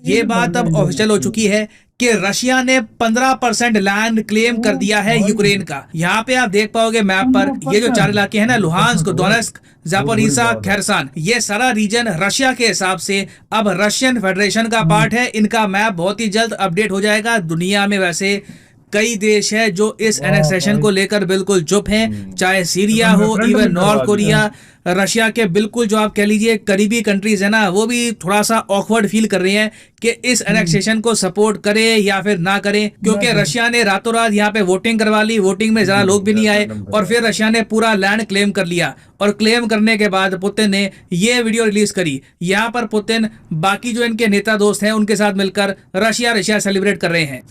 ये बात अब ऑफिशियल हो चुकी है कि रशिया ने 15% लैंड क्लेम कर दिया है यूक्रेन का। यहाँ पे आप देख पाओगे मैप पर, ये जो 4 इलाके हैं ना, लुहांस्क, डोनेस्क, जापोरिजा, खेरसान, ये सारा रीजन रशिया के हिसाब से अब रशियन फेडरेशन का पार्ट है। इनका मैप बहुत ही जल्द अपडेट हो जाएगा। दुनिया में वैसे कई देश है जो इस एनेक्सेशन को लेकर बिल्कुल चुप हैं, चाहे सीरिया हो, इवन नॉर्थ कोरिया, रशिया के बिल्कुल जो आप कह लीजिए करीबी कंट्रीज है ना, वो भी थोड़ा सा ऑकवर्ड फील कर रहे हैं कि इस एनेक्सेशन को सपोर्ट करें या फिर ना करें, क्योंकि रशिया ने रातों रात यहाँ पे वोटिंग करवा ली, वोटिंग में ज्यादा लोग भी नहीं आए और फिर रशिया ने पूरा लैंड क्लेम कर लिया। और क्लेम करने के बाद पुतिन ने ये वीडियो रिलीज करी। यहाँ पर पुतिन बाकी जो इनके नेता दोस्त हैं उनके साथ मिलकर रशिया सेलिब्रेट कर रहे हैं।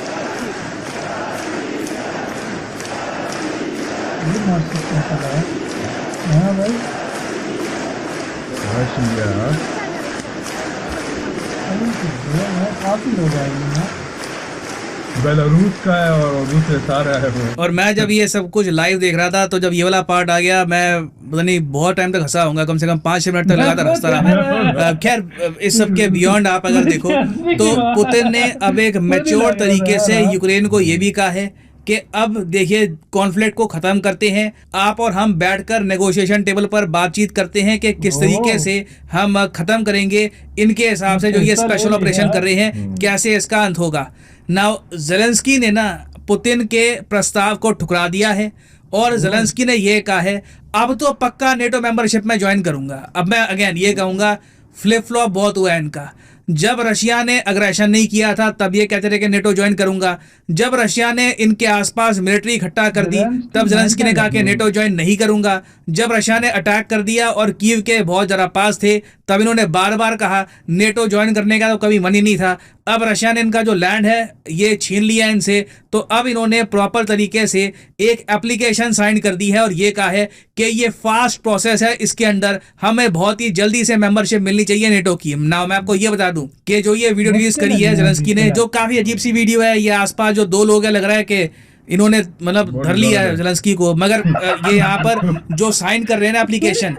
काफी लोग आएंगे, बेलारूस का है और दूसरे सारे है। और मैं जब ये सब कुछ लाइव देख रहा था तो जब ये वाला पार्ट आ गया, मैं पता नहीं बहुत टाइम तक हंसा होऊंगा, कम से कम 5-6 मिनट तक लगातार हंसता रहा। खैर इस सब के बियॉन्ड आप अगर देखो तो पुतिन ने अब एक मैच्योर तरीके से यूक्रेन को ये भी कहा है कि अब देखिए कॉन्फ्लिक्ट को खत्म करते हैं, आप और हम बैठकर नेगोशिएशन टेबल पर बातचीत करते हैं कि किस तरीके से हम खत्म करेंगे। इनके हिसाब से जो ये स्पेशल ऑपरेशन कर रहे हैं कैसे इसका अंत होगा। नाउ ज़ेलेंस्की ने ना पुतिन के प्रस्ताव को ठुकरा दिया है और ज़ेलेंस्की ने ये कहा है अब तो पक्का नेटो मेंबरशिप में ज्वाइन करूंगा। अब मैं अगेन ये कहूंगा फ्लिप फ्लॉप बहुत हुआ है इनका। जब रशिया ने अग्रेशन नहीं किया था तब ये कहते थे कि नेटो ज्वाइन करूंगा। जब रशिया ने इनके आसपास मिलिट्री इकट्ठा कर दी तब ज़ेलेंस्की ने कहा कि नेटो ज्वाइन नहीं करूंगा। जब रशिया ने अटैक कर दिया और कीव के बहुत ज़रा पास थे तब इन्होंने बार बार कहा नेटो ज्वाइन करने का तो कभी मन ही नहीं था। अब रशिया ने इनका जो लैंड है ये छीन लिया इनसे, तो अब इन्होंने प्रॉपर तरीके से एक एप्लीकेशन साइन कर दी है और ये कहा है कि ये फास्ट प्रोसेस है, इसके अंदर हमें बहुत ही जल्दी से मेंबरशिप मिलनी चाहिए नेटो की। ना मैं आपको ये बता दूं कि जो ये वीडियो रिलीज करी है ज़ेलेंस्की ने, जो काफी अजीब सी वीडियो है, ये आसपास जो 2 लोग हैं लग रहा है कि इन्होंने मतलब धर लिया है ज़ेलेंस्की को, मगर ये यहाँ पर जो साइन कर रहे हैं ना एप्लीकेशन,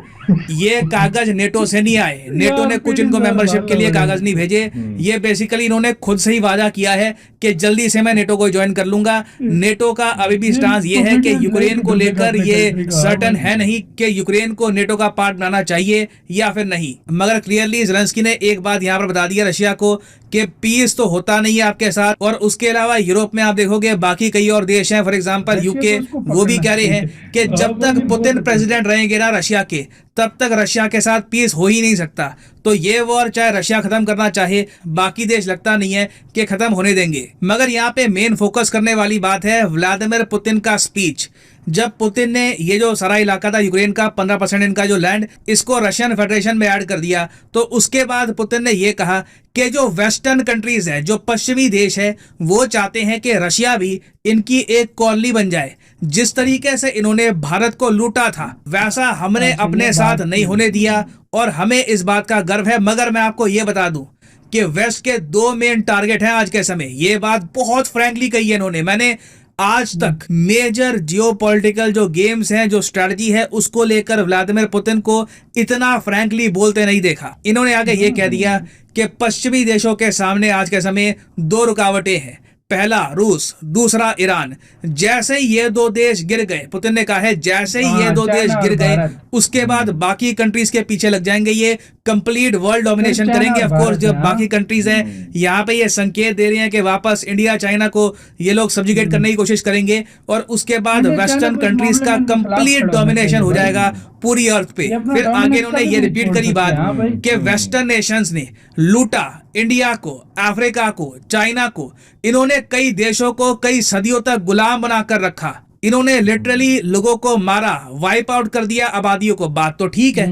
ये कागज नेटो से नहीं आए। नेटो ने कुछ इनको मेंबरशिप के लिए कागज नहीं भेजे। ये बेसिकली इन्होंने खुद से ही वादा किया है कि जल्दी से मैं नेटो को ज्वाइन कर लूंगा। नेटो का अभी भी स्टांस ये है कि यूक्रेन को लेकर ये सर्टन है नहीं कि यूक्रेन को नेटो का पार्ट बनाना चाहिए या फिर नहीं। मगर क्लियरली ज़ेलेंस्की ने एक बात यहाँ पर बता दिया रशिया को कि पीस तो होता नहीं है आपके साथ। और उसके अलावा यूरोप में आप देखोगे बाकी कई और देश हैं, फॉर एग्जांपल यूके, वो भी कह रहे हैं कि जब तक पुतिन प्रेसिडेंट रहेंगे ना रशिया के, तब तक रशिया के साथ पीस हो ही नहीं सकता। तो ये वॉर चाहे रशिया खत्म करना चाहे, बाकी देश लगता नहीं है कि खत्म होने देंगे। मगर यहाँ पे मेन फोकस करने वाली बात है व्लादिमीर पुतिन का स्पीच। जब पुतिन ने ये जो सारा इलाका था यूक्रेन का 15% इनका जो लैंड, इसको रशियन फेडरेशन में ऐड कर दिया, तो उसके बाद पुतिन ने ये कहा कि जो वेस्टर्न कंट्रीज है, जो पश्चिमी देश है, वो चाहते हैं कि रशिया भी इनकी एक कॉलोनी बन जाए। जिस तरीके से इन्होंने भारत को लूटा था वैसा हमने अपने साथ नहीं होने दिया और हमें इस बात का गर्व है। मगर मैं आपको ये बता दूं कि वेस्ट के 2 मेन टारगेट हैं आज के समय। ये बात बहुत फ्रैंकली कही है इन्होंने। मैंने आज तक मेजर जियोपॉलिटिकल जो गेम्स हैं, जो स्ट्रेटजी है, उसको लेकर व्लादिमीर पुतिन को इतना फ्रैंकली बोलते नहीं देखा। इन्होंने आगे ये कह दिया कि पश्चिमी देशों के सामने आज के समय 2 रुकावटें हैं, पहला रूस, दूसरा ईरान। जैसे ही ये 2 देश गिर गए, पुतिन ने कहा है जैसे ही ये 2 देश गिर गए उसके बाद बाकी कंट्रीज के पीछे लग जाएंगे, ये कंप्लीट वर्ल्ड डोमिनेशन करेंगे। ऑफ कोर्स जो बाकी कंट्रीज हैं यहाँ पे ये संकेत दे रहे हैं कि वापस इंडिया चाइना को ये लोग सब्जुगेट करने की कोशिश करेंगे और उसके बाद वेस्टर्न कंट्रीज का कंप्लीट डोमिनेशन हो जाएगा पूरी अर्थ पे। फिर आगे इन्होंने ये रिपीट करी बात कि वेस्टर्न नेशंस ने लूटा इंडिया को, अफ्रीका को, चाइना को। इन्होंने कई देशों को कई सदियों तक गुलाम बनाकर रखा। इन्होंने लिटरली लोगों को मारा, वाइप आउट कर दिया आबादियों को। बात तो ठीक है,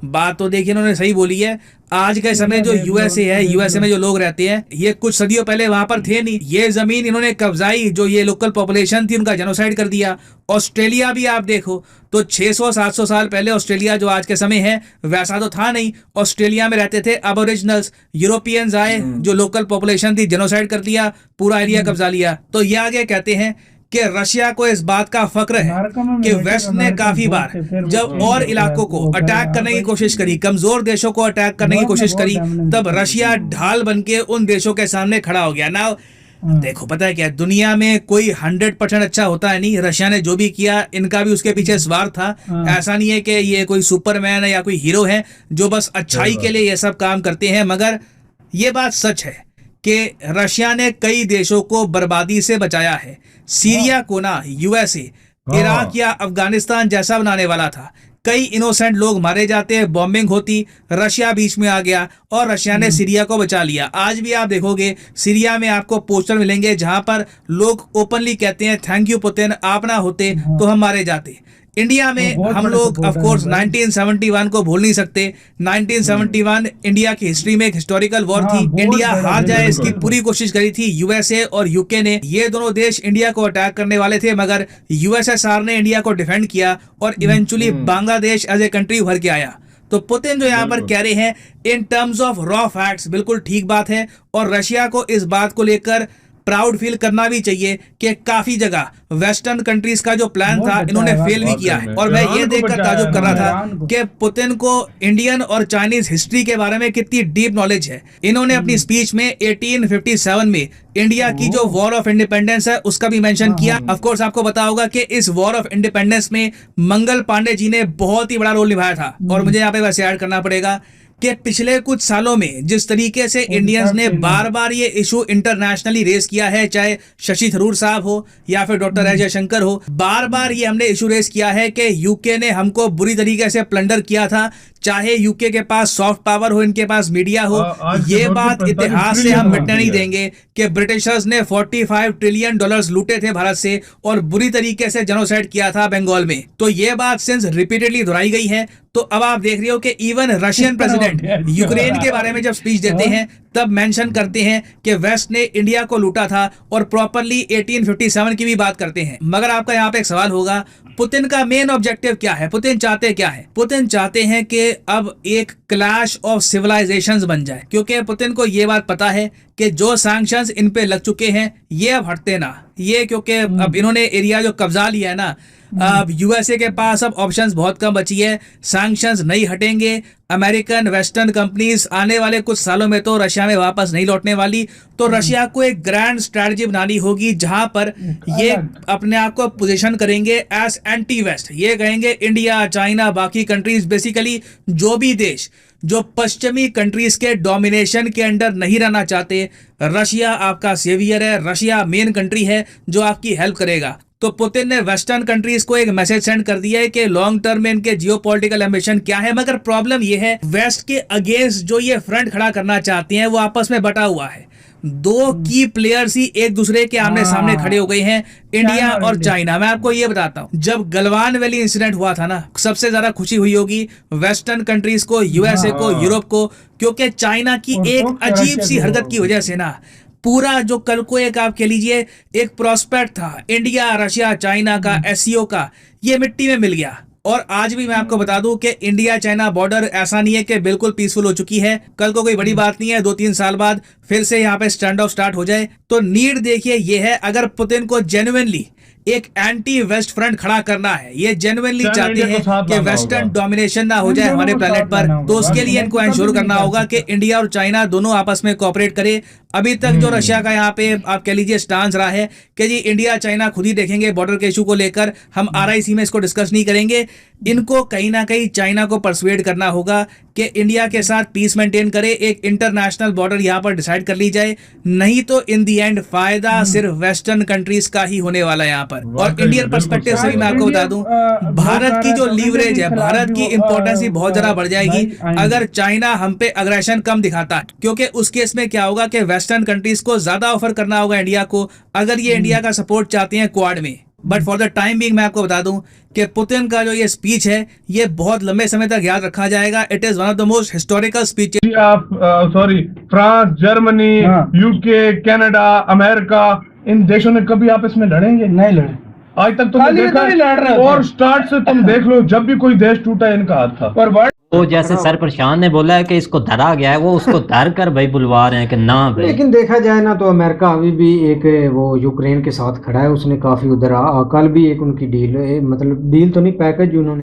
बात तो देखिए इन्होंने सही बोली है। आज के समय जो यूएसए है, यूएसए में जो लोग रहते हैं, ये कुछ सदियों पहले वहां पर थे नहीं। ये जमीन इन्होंने कब्जाई, जो ये लोकल पॉपुलेशन थी उनका जेनोसाइड कर दिया। ऑस्ट्रेलिया भी आप देखो तो 600-700 साल पहले ऑस्ट्रेलिया जो आज के समय है वैसा तो था नहीं। ऑस्ट्रेलिया में रहते थे अबोरिजिनल्स, यूरोपियंस आए, जो लोकल पॉपुलेशन थी जेनोसाइड कर दिया, पूरा एरिया कब्जा लिया। तो ये आगे कहते हैं कि रशिया को इस बात का फक्र है कि वेस्ट ने काफी बार जब और इलाकों को अटैक करने की कोशिश करी, कमजोर देशों को अटैक करने की कोशिश करी, तब रशिया ढाल बनके उन देशों के सामने खड़ा हो गया ना। देखो पता है क्या, दुनिया में कोई 100% अच्छा होता है नहीं। रशिया ने जो भी किया, इनका भी उसके पीछे स्वार्थ था। ऐसा नहीं है कि ये कोई सुपरमैन है या कोई हीरो है जो बस अच्छाई के लिए ये सब काम करते हैं। मगर ये बात सच है कि रशिया ने कई देशों को बर्बादी से बचाया है। सीरिया को ना यूएसए इराक या अफगानिस्तान जैसा बनाने वाला था। कई इनोसेंट लोग मारे जाते हैं, बॉम्बिंग होती, रशिया बीच में आ गया और रशिया ने सीरिया को बचा लिया। आज भी आप देखोगे सीरिया में आपको पोस्टर मिलेंगे जहां पर लोग ओपनली कहते हैं थैंक यू पुतिन, आप ना होते तो हम मारे जाते। इंडिया में हम लोग ऑफ कोर्स 1971 को भूल नहीं सकते। 1971 इंडिया की हिस्ट्री में एक हिस्टोरिकल वॉर थी। इंडिया हार जाए इसकी पूरी कोशिश करी थी यूएसए और यूके ने। ये दोनों देश इंडिया को अटैक करने वाले थे, मगर यूएसएसआर ने इंडिया को डिफेंड किया और eventually Bangladesh as a country उभर के आया। तो पुतिन जो यहाँ पर कह रहे हैं in terms of raw facts बिल्कुल ठीक बात है, और रशिया को इस बात को लेकर प्राउड फील करना भी चाहिए कि काफी जगह वेस्टर्न कंट्रीज का जो प्लान था इन्होंने फेल भी किया है। और मैं ये देखकर ताजुब कर रहा था कि पुतिन को इंडियन और चाइनीज हिस्ट्री के बारे में कितनी डीप नॉलेज है। इन्होंने अपनी स्पीच में 1857 में इंडिया की जो वॉर ऑफ इंडिपेंडेंस है उसका भी मेंशन किया। ऑफ कोर्स आपको पता होगा कि इस वॉर ऑफ इंडिपेंडेंस में मंगल पांडे जी ने बहुत ही बड़ा रोल निभाया था। और मुझे यहाँ पे वैसे ऐड करना पड़ेगा कि पिछले कुछ सालों में जिस तरीके से इंडियंस ने बार बार ये इशू इंटरनेशनली रेस किया है, चाहे शशि थरूर साहब हो या फिर डॉक्टर एस जयशंकर हो, बार बार ये हमने इशू रेस किया है कि यूके ने हमको बुरी तरीके से प्लंडर किया था। चाहे यूके के पास सॉफ्ट पावर हो, इनके पास मीडिया हो, ये बात इतिहास से हम मिटने नहीं देंगे कि ब्रिटिशर्स ने $45 ट्रिलियन लूटे थे भारत से और बुरी तरीके से जेनोसाइड किया था बंगाल में। तो ये बात सिंस रिपीटेडली दोहराई गई है। तो अब आप देख रहे हो कि इवन रशियन प्रेसिडेंट यूक्रेन के बारे में जब स्पीच देते हैं तब मेंशन करते हैं कि वेस्ट ने इंडिया को लूटा था और प्रॉपरली 1857 की भी बात करते हैं। मगर आपका यहाँ पे एक सवाल होगा, पुतिन का मेन ऑब्जेक्टिव क्या है? पुतिन चाहते क्या है? पुतिन चाहते हैं कि अब एक क्लैश ऑफ सिविलाइजेशंस बन जाए, क्योंकि पुतिन को ये बात पता है कि जो सैंक्शंस इन पे लग चुके हैं ये अब हटते ना। ये क्योंकि अब इन्होंने एरिया जो कब्जा लिया है ना, अब यूएसए के पास अब ऑप्शंस बहुत कम बची है। सैंक्शंस नहीं हटेंगे, अमेरिकन वेस्टर्न कंपनीज आने वाले कुछ सालों में तो रशिया में वापस नहीं लौटने वाली। तो रशिया को एक ग्रैंड स्ट्रैटेजी बनानी होगी जहां पर ये अपने आप को पोजीशन करेंगे एज एंटी वेस्ट। ये कहेंगे इंडिया, चाइना, बाकी कंट्रीज, बेसिकली जो भी देश जो पश्चिमी कंट्रीज के डोमिनेशन के अंडर नहीं रहना चाहते, रशिया आपका सेवियर है, रशिया मेन कंट्री है जो आपकी हेल्प करेगा। तो पुतिन ने वेस्टर्न कंट्रीज को एक मैसेज सेंड कर दिया है कि लॉन्ग टर्म में इनके जियोपॉलिटिकल एम्बिशन क्या है। मगर प्रॉब्लम ये है, वेस्ट के अगेंस्ट जो ये फ्रंट खड़ा करना चाहते हैं वो आपस में बटा हुआ है। दो की प्लेयर्स ही एक दूसरे के आमने सामने खड़े हो गए हैं, इंडिया और चाइना। मैं आपको ये बताता हूँ, जब गलवान वैली इंसिडेंट हुआ था ना, सबसे ज्यादा खुशी हुई होगी वेस्टर्न कंट्रीज को, यूएसए को, यूरोप को, क्योंकि चाइना की एक अजीब सी हरकत की वजह से ना पूरा जो कल को एक आप कह लीजिए एक प्रोस्पेक्ट था इंडिया, रशिया, चाइना का, एससीओ का, ये मिट्टी में मिल गया। और आज भी मैं आपको बता दूं कि इंडिया चाइना बॉर्डर ऐसा नहीं है कि बिल्कुल पीसफुल हो चुकी है। कल को कोई बड़ी बात नहीं है, 2-3 साल बाद फिर से यहाँ पे स्टैंड ऑफ स्टार्ट हो जाए। तो नीड देखिए ये है, अगर पुतिन को जेन्युइनली एक एंटी वेस्ट फ्रंट खड़ा करना है, ये जेन्युइनली चाहते हैं कि वेस्टर्न डोमिनेशन ना हो जाए हमारे प्लेनेट पर, तो उसके लिए इनको इंश्योर करना होगा कि इंडिया और चाइना दोनों आपस में कोऑपरेट करे। अभी तक जो रशिया का यहाँ पे आप कह लीजिए स्टांस रहा है कि जी इंडिया चाइना खुद ही देखेंगे बॉर्डर के इशू को लेकर, हम आरआईसी में इसको डिस्कस नहीं करेंगे। इनको कहीं ना कहीं चाइना को परसुएड करना होगा कि इंडिया के साथ पीस मेंटेन करे, एक इंटरनेशनल बॉर्डर यहाँ पर डिसाइड कर ली जाए। नहीं तो इन दी एंड फायदा सिर्फ वेस्टर्न कंट्रीज का ही होने वाला है यहाँ पर। और इंडियन पर्सपेक्टिव से भी मैं आपको बता दूं, भारत की जो लीवरेज है, भारत की इंपॉर्टेंस ही बहुत ज्यादा बढ़ जाएगी अगर चाइना हम पे अग्रेशन कम दिखाता है। क्योंकि उस केस में क्या होगा कि वेस्टर्न कंट्रीज को ज्यादा ऑफर करना होगा इंडिया को, अगर ये इंडिया का सपोर्ट चाहते हैं क्वाड में। But for the time being मैं आपको बता दूं कि पुतिन का जो ये स्पीच है ये बहुत लंबे समय तक याद रखा जाएगा। It is one of the most historical speech. आप France, Germany, UK, Canada, America, इन देशों ने कभी आपस में लड़ेंगे? नहीं लड़े आज तक। तुमने देखा और स्टार्ट से तुम देख लो, जब भी कोई देश टूटा इनका हाथ था। और वो जैसे सर प्रशांत ने बोला है कि इसको धरा गया है, वो उसको धर कर भाई बुलवा रहे हैं कि ना भाई। लेकिन देखा जाए ना तो अमेरिका अभी भी एक वो यूक्रेन के साथ खड़ा है, उसने काफी उधर कल भी एक उनकी डील, मतलब डील तो नहीं, पैकेज उन्होंने